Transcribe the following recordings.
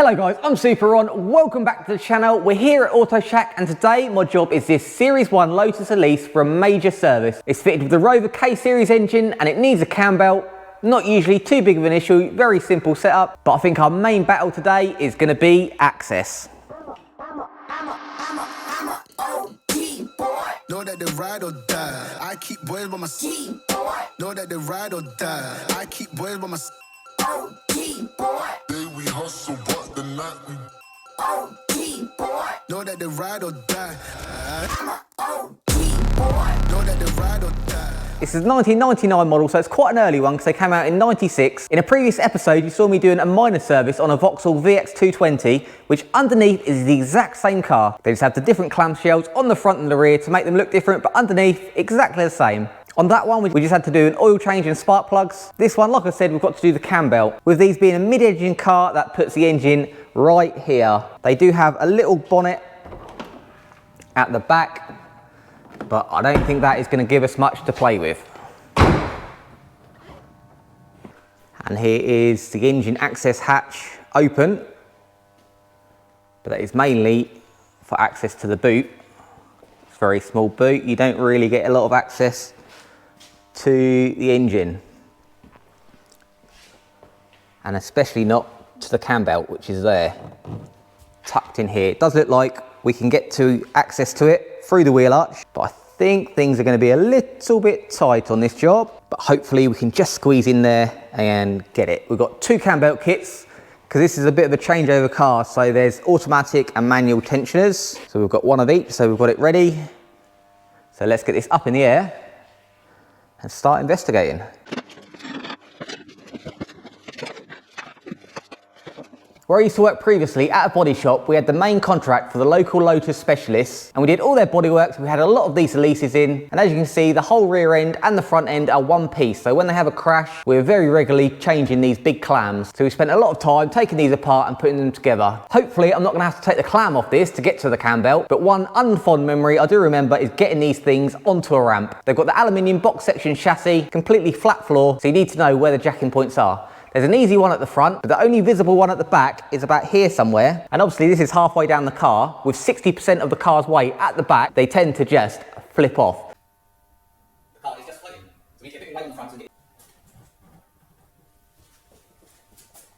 Hello guys, I'm Super Ron. Welcome back to the channel. We're here at Auto Shack and today my job is this Series 1 Lotus ELISE for a major service. It's fitted with the Rover K-Series engine and it needs a Cambelt. Not usually too big of an issue, very simple setup, but I think our main battle today is going to be access. Know that they ride or die. I keep boys by my side. Know that they ride or die. I keep boys by my side. Day we hustle, but the night we know that they ride or die. Know that they ride or die. This is a 1999 model, so it's quite an early one because they came out in 96. In a previous episode, you saw me doing a minor service on a Vauxhall VX220, which underneath is the exact same car. They just have the different clamshells on the front and the rear to make them look different, but underneath, exactly the same. On that one, we just had to do an oil change and spark plugs. This one, like I said, we've got to do the Cambelt. With these being a mid-engine car, that puts the engine right here. They do have a little bonnet at the back, but I don't think that is going to give us much to play with. And here is the engine access hatch open, but that is mainly for access to the boot. It's a very small boot. You don't really get a lot of access to the engine, and especially not to the Cambelt, which is there, tucked in here. It does look like we can get to access to it through the wheel arch, but I think things are going to be a little bit tight on this job, but hopefully we can just squeeze in there and get it. We've got two Cambelt kits because this is a bit of a changeover car, so there's automatic and manual tensioners, so we've got one of each, so we've got it ready. So let's get this up in the air and start investigating. Where I used to work previously at a body shop, we had the main contract for the local Lotus specialists, and we did all their bodyworks. We had a lot of these ELISEs in, and as you can see, the whole rear end and the front end are one piece. So when they have a crash, we're very regularly changing these big clams. So we spent a lot of time taking these apart and putting them together. Hopefully, I'm not gonna have to take the clam off this to get to the Cambelt, but one unfond memory I do remember is getting these things onto a ramp. They've got the aluminium box section chassis, completely flat floor, so you need to know where the jacking points are. There's an easy one at the front, but the only visible one at the back is about here somewhere. And obviously this is halfway down the car. With 60% of the car's weight at the back, they tend to just flip off. The car is just floating, so we get a bit of weight in front.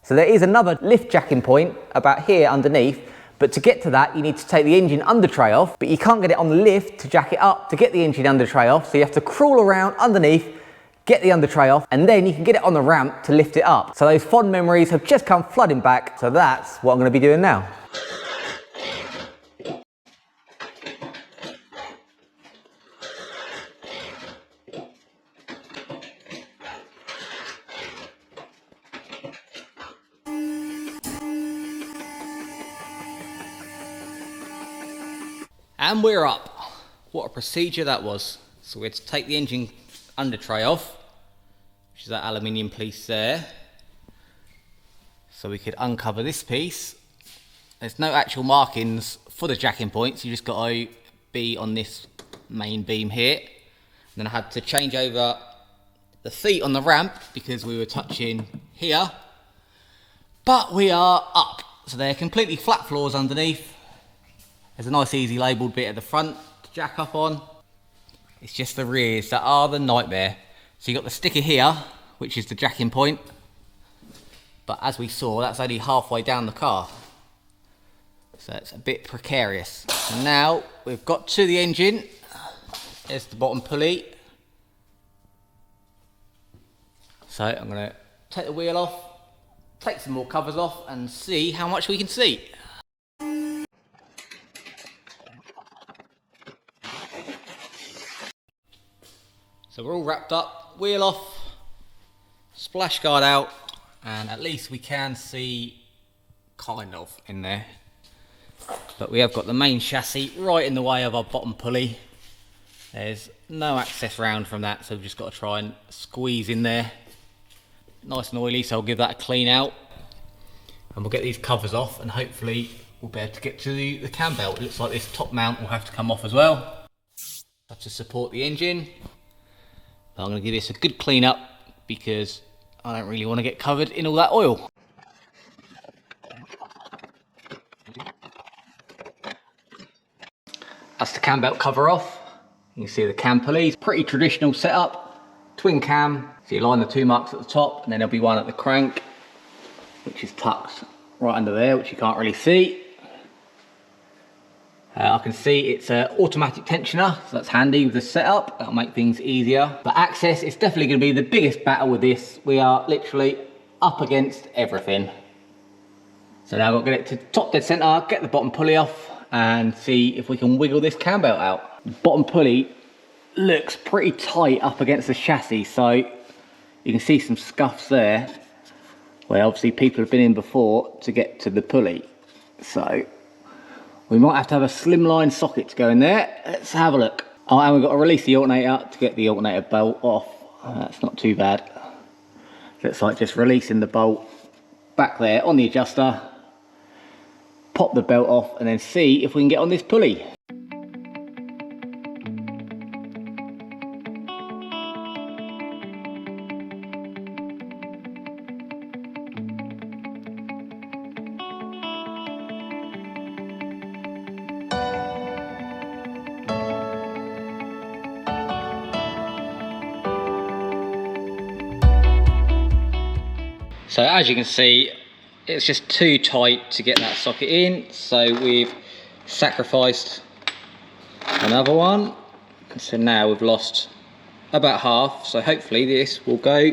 So there is another lift jacking point about here underneath, but to get to that, you need to take the engine under tray off, but you can't get it on the lift to jack it up to get the engine under tray off, so you have to crawl around underneath, get the under tray off, and then you can get it on the ramp to lift it up. So those fond memories have just come flooding back, so that's what I'm going to be doing now. And we're up. What a procedure that was. So we had to take the engine under tray off, which is that aluminium piece there, so we could uncover this piece. There's no actual markings for the jacking points, you just got to be on this main beam here. And then I had to change over the feet on the ramp because we were touching here, but we are up, so they're completely flat floors underneath. There's a nice easy labelled bit at the front to jack up on. It's just the rears that are the nightmare. So you got the sticker here, which is the jacking point. But as we saw, that's only halfway down the car. So it's a bit precarious. So now we've got to the engine. There's the bottom pulley. So I'm gonna take the wheel off, take some more covers off and see how much we can see. So we're all wrapped up, wheel off, splash guard out, and at least we can see kind of in there. But we have got the main chassis right in the way of our bottom pulley. There's no access round from that, so we've just got to try and squeeze in there. Nice and oily, so I'll give that a clean out. And we'll get these covers off and hopefully we'll be able to get to the Cambelt. It looks like this top mount will have to come off as well to support the engine. But I'm going to give this a good clean up because I don't really want to get covered in all that oil. That's the cam belt cover off. You can see the cam pulleys, pretty traditional setup, twin cam. So you line the 2 marks at the top, and then there'll be one at the crank, which is tucked right under there, which you can't really see. I can see it's an automatic tensioner, so that's handy with the setup. That'll make things easier. But access, it's definitely going to be the biggest battle with this. We are literally up against everything. So now I've got to get it to top dead center, get the bottom pulley off, and see if we can wiggle this cam belt out. The bottom pulley looks pretty tight up against the chassis, so you can see some scuffs there, where obviously people have been in before to get to the pulley. So we might have to have a slimline socket to go in there. Let's have a look. Oh, and we've got to release the alternator to get the alternator bolt off. That's not too bad. Looks like just releasing the bolt back there on the adjuster. Pop the belt off and then see if we can get on this pulley. So as you can see, it's just too tight to get that socket in, so we've sacrificed another one, and so now we've lost about half, so hopefully this will go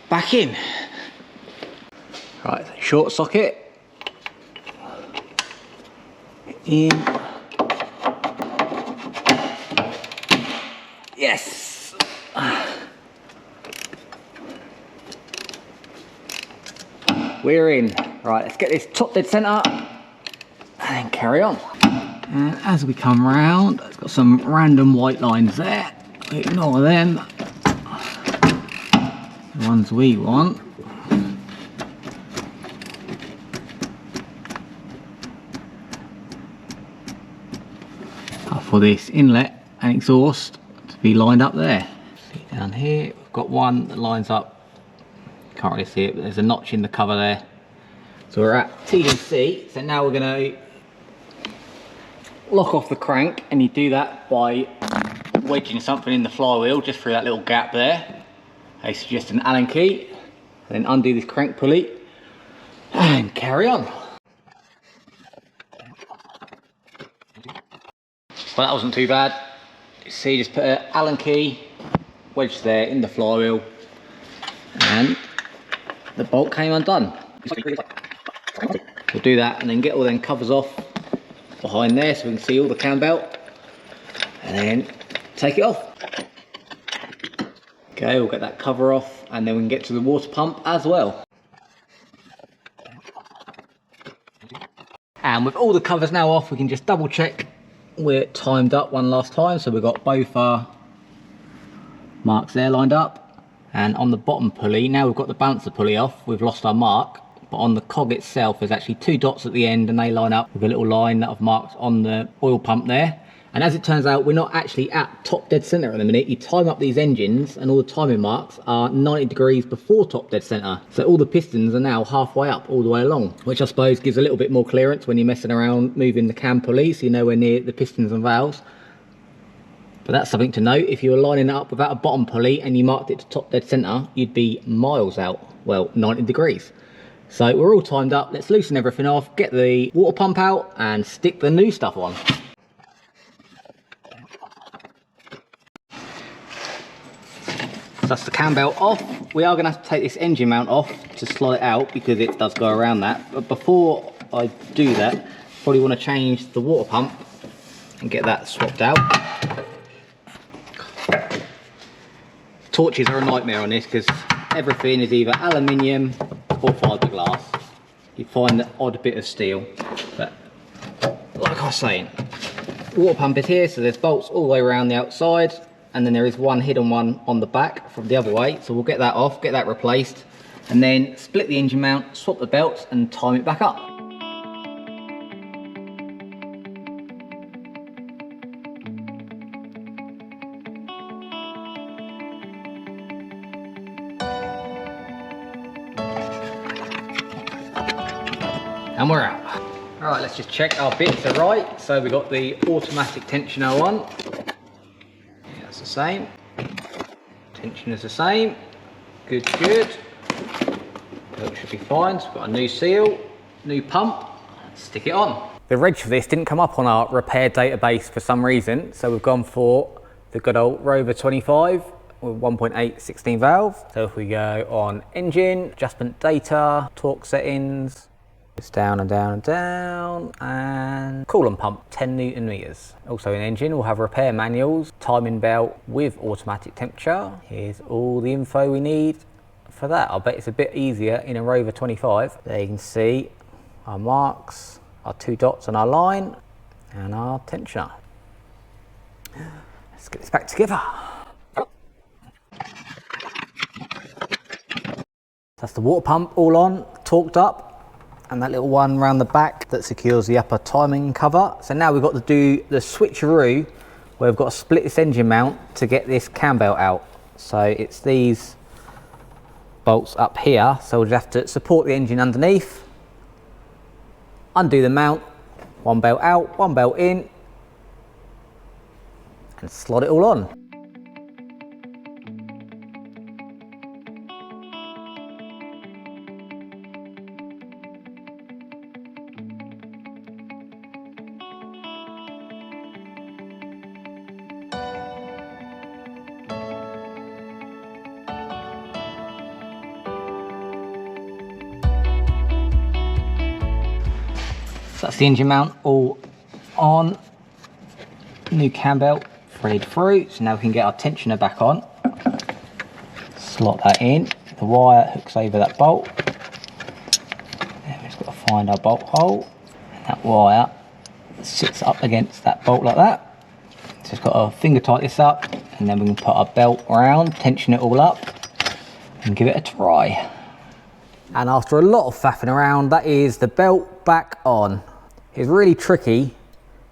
back in. Right, short socket in. Yes. We're in. Right, let's get this top dead center and then carry on. And as we come round, it's got some random white lines there. Ignore them. The ones we want. For this inlet and exhaust to be lined up there. See down here, we've got one that lines up. Can't really see it, but there's a notch in the cover there. So we're at T and C. So now we're going to lock off the crank, and you do that by wedging something in the flywheel just through that little gap there. I suggest an Allen key, and then undo this crank pulley and carry on. Well, that wasn't too bad. See, just put an Allen key wedge there in the flywheel, and the bolt came undone. We'll do that and then get all them covers off behind there so we can see all the cam belt, and then take it off. Okay, we'll get that cover off and then we can get to the water pump as well. And with all the covers now off, we can just double check we're timed up one last time. So we've got both our marks there lined up. And on the bottom pulley, now we've got the bouncer pulley off, we've lost our mark, but on the cog itself there's actually 2 dots at the end, and they line up with a little line that I've marked on the oil pump there. And as it turns out, we're not actually at top dead center at the minute. You time up these engines and all the timing marks are 90 degrees before top dead center. So all the pistons are now halfway up all the way along, which I suppose gives a little bit more clearance when you're messing around moving the cam pulley, so you're nowhere near the pistons and valves. But that's something to note. If you were lining it up without a bottom pulley and you marked it to top dead center, you'd be miles out, well, 90 degrees. So we're all timed up. Let's loosen everything off, get the water pump out and stick the new stuff on. So that's the cam belt off. We are going to have to take this engine mount off to slide it out because it does go around that. But before I do that, probably want to change the water pump and get that swapped out. Torches are a nightmare on this because everything is either aluminium or fiberglass. You find the odd bit of steel, but like I was saying, the water pump is here, so there's bolts all the way around the outside, and then there is one hidden one on the back from the other way. So we'll get that off, get that replaced, and then split the engine mount, swap the belts and time it back up. And we're out. Right, let's just check our bits are right. So we've got the automatic tensioner on. Yeah, that's the same. Tensioner's the same. Good, good. That should be fine. So we've got a new seal, new pump. Stick it on. The reg for this didn't come up on our repair database for some reason, so we've gone for the good old Rover 25 with 1.8 16 valve. So if we go on engine, adjustment data, torque settings, it's down and down and down, and coolant pump 10 Newton meters. Also in engine we'll have repair manuals, timing belt with automatic temperature. Here's all the info we need for that. I bet it's a bit easier in a Rover 25. There you can see our marks, our 2 dots on our line, and our tensioner. Let's get this back together. That's the water pump all on, torqued up, and that little one around the back that secures the upper timing cover. So now we've got to do the switcheroo where we've got to split this engine mount to get this cam belt out. So it's these bolts up here, so we'll just have to support the engine underneath, undo the mount, one belt out, one belt in, and slot it all on. So that's the engine mount all on, new cam belt threaded through, so now we can get our tensioner back on. Slot that in, the wire hooks over that bolt, then we've just got to find our bolt hole, and that wire sits up against that bolt like that. So just got to finger tight this up, and then we can put our belt around, tension it all up, and give it a try. And after a lot of faffing around, that is the belt back on. It's really tricky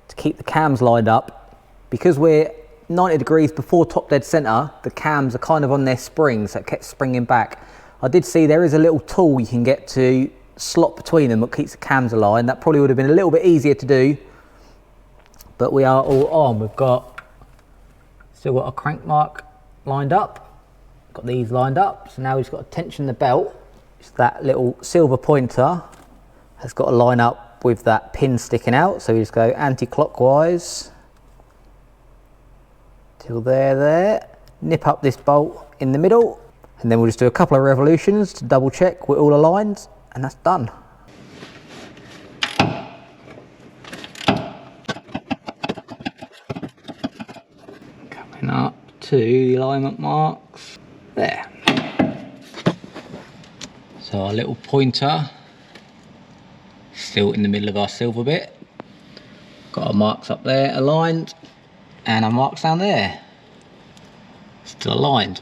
to keep the cams lined up. Because we're 90 degrees before top dead center, the cams are kind of on their springs, so it kept springing back. I did see there is a little tool you can get to slot between them that keeps the cams aligned. That probably would have been a little bit easier to do, but we are all on. We've still got a crank mark lined up, got these lined up, so now we've just got to tension the belt. That little silver pointer has got to line up with that pin sticking out, so we just go anti-clockwise till there, nip up this bolt in the middle, and then we'll just do a couple of revolutions to double check we're all aligned, and that's done. Coming up to the alignment marks there. So our little pointer, still in the middle of our silver bit. Got our marks up there aligned, and our marks down there, still aligned.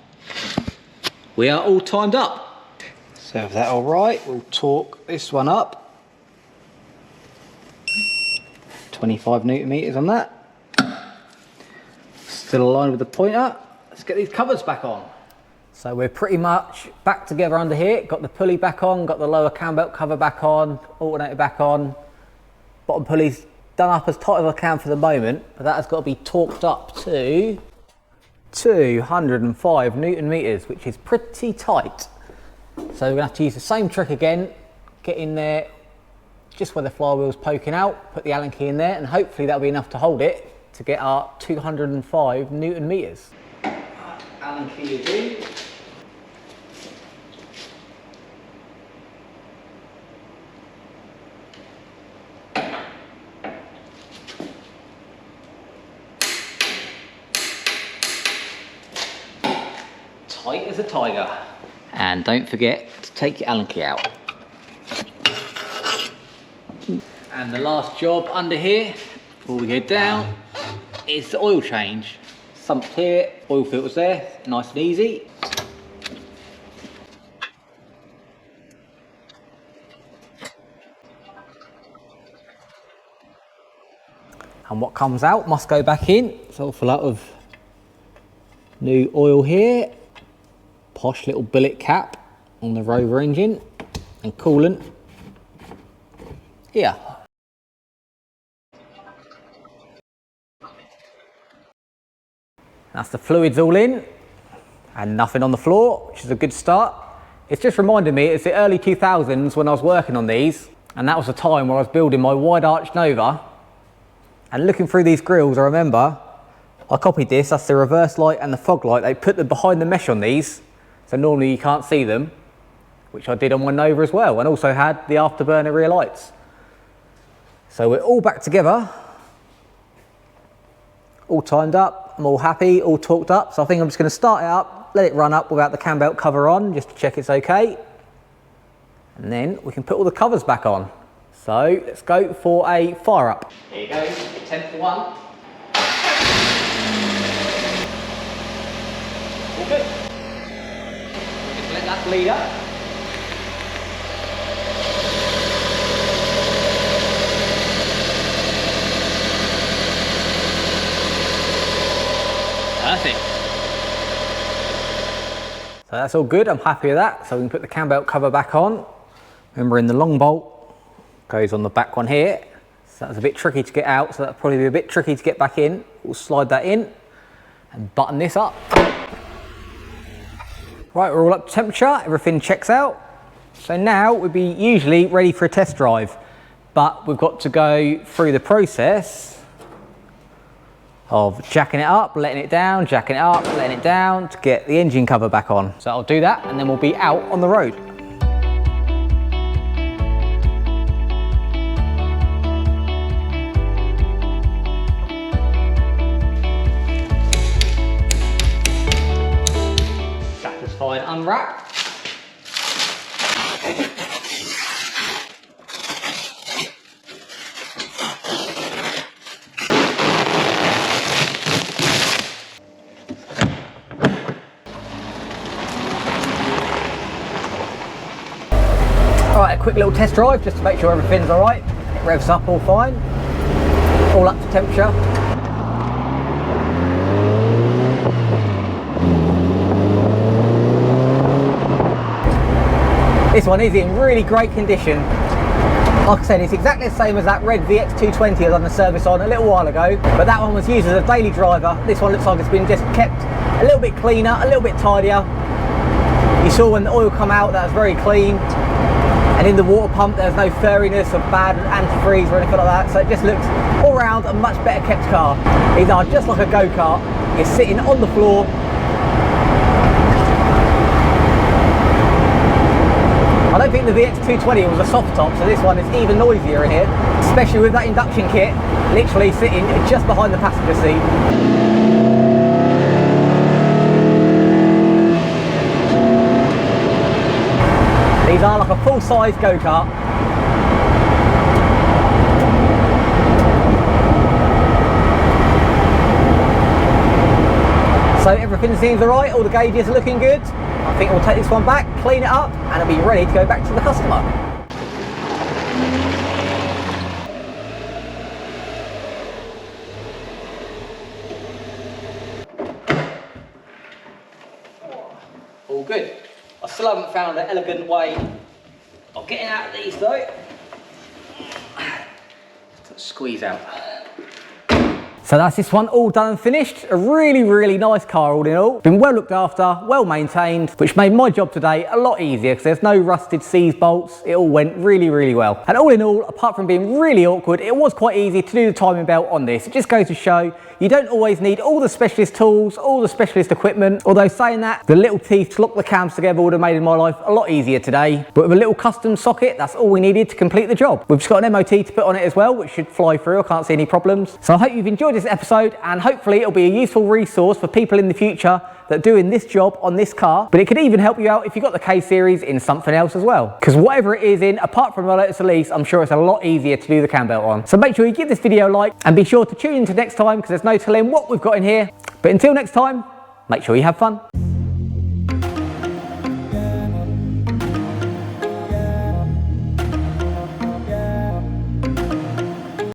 We are all timed up. So if that's all right, we'll torque this one up. 25 Newton meters on that. Still aligned with the pointer. Let's get these covers back on. So we're pretty much back together under here. Got the pulley back on, got the lower cam belt cover back on, alternator back on. Bottom pulley's done up as tight as I can for the moment, but that has got to be torqued up to 205 Newton meters, which is pretty tight. So we're gonna have to use the same trick again, get in there just where the flywheel's poking out, put the Allen key in there, and hopefully that'll be enough to hold it to get our 205 Newton meters. Allen key is in. Tight as a tiger. And don't forget to take your Allen key out. And the last job under here, before we go down, is the oil change. Sump here, oil filters there, nice and easy. And what comes out must go back in. It's all full up of new oil here. Posh little billet cap on the Rover engine, and coolant here. That's the fluids all in and nothing on the floor, which is a good start. It's just reminded me, it's the early 2000s when I was working on these, and that was the time where I was building my wide arch Nova. And looking through these grills, I remember I copied this, that's the reverse light and the fog light. They put them behind the mesh on these, so normally you can't see them, which I did on my Nova as well, and also had the afterburner rear lights. So we're all back together, all timed up, I'm all happy, all torqued up. So I think I'm just going to start it up, let it run up without the Cambelt cover on, just to check it's okay. And then we can put all the covers back on. So let's go for a fire up. Here you go, 10 for 1. All good. Just let that bleed up. Perfect. So that's all good, I'm happy with that. So we can put the Cambelt cover back on. Remembering the long bolt goes on the back one here. So that's a bit tricky to get out, so that'll probably be a bit tricky to get back in. We'll slide that in and button this up. Right, we're all up to temperature, everything checks out. So now we'd be usually ready for a test drive, but we've got to go through the process of jacking it up, letting it down, jacking it up, letting it down to get the engine cover back on. So I'll do that and then we'll be out on the road. Satisfying unwrap. Alright, a quick little test drive just to make sure everything's alright. It revs up all fine. All up to temperature. This one is in really great condition. Like I said, it's exactly the same as that red VX220 I done the service on a little while ago, but that one was used as a daily driver. This one looks like it's been just kept a little bit cleaner, a little bit tidier. You saw when the oil come out, that was very clean. And in the water pump, there's no furriness or bad antifreeze or anything like that. So it just looks all round a much better kept car. These are just like a go-kart. You're sitting on the floor. I don't think the VX220 was a soft top, so this one is even noisier in here, especially with that induction kit literally sitting just behind the passenger seat. These are like a full-size go-kart. So everything seems alright, all the gauges are looking good. I think we'll take this one back, clean it up, and it'll be ready to go back to the customer. All good. I still haven't found an elegant way of getting out of these though. Squeeze out. So that's this one all done and finished. A really, really nice car all in all. Been well looked after, well maintained, which made my job today a lot easier because there's no rusted C's bolts. It all went really, really well. And all in all, apart from being really awkward, it was quite easy to do the timing belt on this. It just goes to show you don't always need all the specialist tools, all the specialist equipment. Although saying that, the little teeth to lock the cams together would have made my life a lot easier today. But with a little custom socket, that's all we needed to complete the job. We've just got an MOT to put on it as well, which should fly through. I can't see any problems. So I hope you've enjoyed this episode, and hopefully it'll be a useful resource for people in the future that are doing this job on this car. But it could even help you out if you've got the K-Series in something else as well. Because whatever it is in, apart from the LOTUS ELISE, I'm sure it's a lot easier to do the Cambelt on. So make sure you give this video a like, and be sure to tune in to next time, because there's no telling what we've got in here. But until next time, make sure you have fun.